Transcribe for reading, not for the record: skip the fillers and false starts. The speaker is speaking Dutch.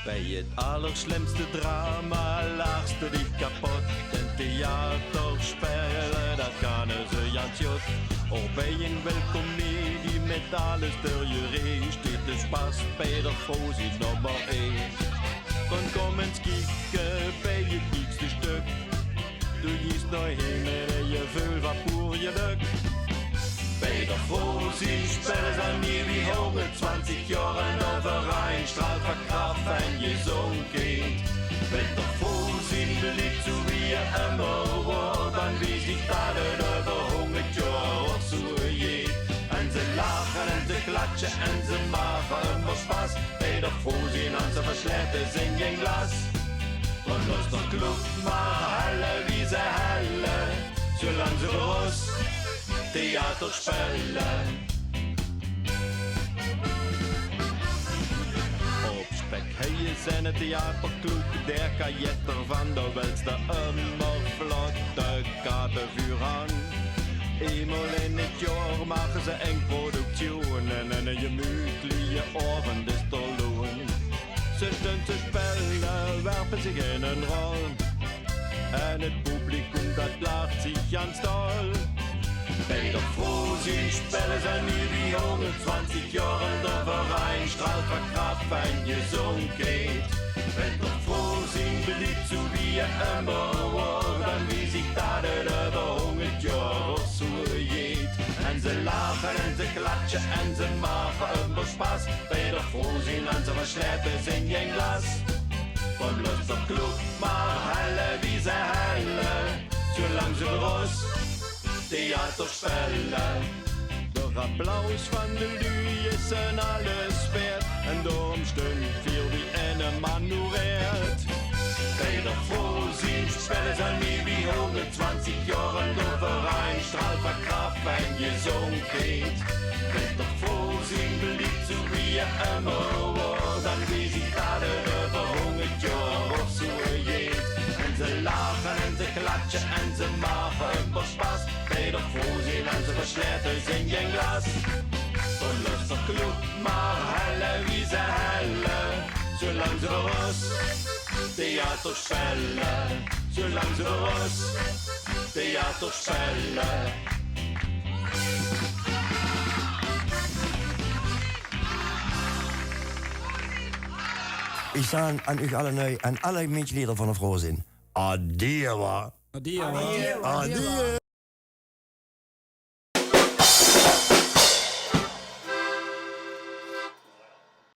Bij het allerslimste drama laagste die kapot. En theaterspelen, dat kunnen ze Jans Jot. Of bij een welkomedie met alles door je reis. Dit is pas bij de Frohsinn nummer 1. Dan kom eens kijken bij het diepste stuk. Du gist nog heen met je vul wat voor je luk. Bij de Frohsinn spelen ze nie wie 120 jaar en de verein straalt van kracht en gezondheid. Met de Frohsinn beliebt so wie je immer wordt, dan wie zich dat het over 100 jaar zo geht. En ze lachen en ze klatschen en ze maken immer Spaß. Bij de Frohsinn en ze versletten zing geen glas. Und los der Club mach alle wie ze helle, zolang ze los theater spelen. Op Spekheie zijn het theaterclub, der kajetter van de welste immer vlotte kaartenvuur aan. Eenmaal in het jaar maken ze eng productionen en een gemütliche avond is er loon. Ze staan te spelen, werpen zich in een rol. En het publiek dat lacht zich aan stal. Bij de Frohsinn spelen ze nu wie 120 jaar en de verein straalt van kracht en gezondheid. Met de Frohsinn beliebt so wie je immer wordt, dan wie zich dat het over 100 jaar zo geht. En ze lachen en ze klatschen en ze maken immer Spaß. Bij de Frohsinn en ze versleppen zing geen glas. Van los der Club maar helle wie ze helle, zolang ze roos theater spelen. Door applaus van de lui is en alles wert. En daarom steunt veel wie en een manoureert. Bij de Frohsinn spelen ze nie wie 120 jaar en de verein straalt van kracht en gezondheid. Met de Frohsinn beliebt so wie je immer wordt, dan wie zich dat het over 100 jaar of zo geht. En ze lachen en ze klatschen en ze maken immer Spaß. Bij de Frohsinn en ze versletten zing geen glas. Und los der Club maar helle wie ze helle, zolang ze roos theater spelen. Zolang ze roos theater spelen. Ich sage an euch alle neu, an alle Mitglieder von der Frohsinn. Adieu, wa? Adieu. Adieu.